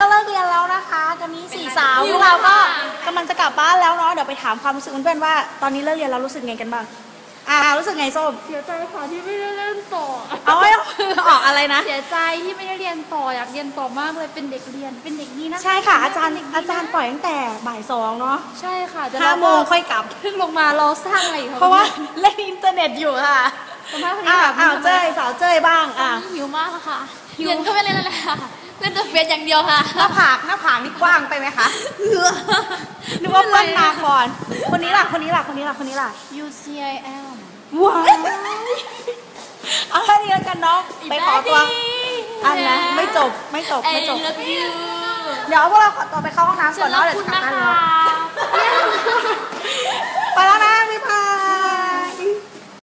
ก็เลิกเรียนแล้วนะคะตอนนี้สี่สาวพวกเราก็กำลังจะกลับบ้านแล้วเนาะเดี๋ยวไปถามความรู้สึกเพื่อนๆว่าตอนนี้เลิกเรียนแล้วรู้สึกไงกันบ้างรู้สึกไงส้มเสียใจค่ะที่ไม่ได้เรียนต่อเอาไม่ออกอะไรนะเสียใจที่ไม่ได้เรียนต่ออยากเรียนต่อมากเลยเป็นเด็กเรียนเป็นเด็กดีนะใช่ค่ะอาจารย์ปล่อยตั้งแต่บ่าย2เนาะใช่ค่ะ5 โมงค่อยกลับเพิ่งลงมาเราสร้างอะไรอยู่เพราะว่าเล่นอินเทอร์เน็ตอยู่ค่ะเจ้ยสาวเจ้ยบ้างหิวมากค่ะเรียนก็ไม่เล่นแล้วค่ะเล่นแต่เฟซอย่างเดียวค่ะหน้าผากนี่กว้างไปไหมคะนึกว่าปั้นนาคอนคนนี้ล่ะUCIL ว้าวเอาแค่นี้กันน้องไปขอตัวอันนะไม่จบเดี๋ยวพวกเราขอตัวไปเข้าห้องน้ำก่อนเนาะเดี๋ยวจะกลับกันแล้วไปแล้วนะ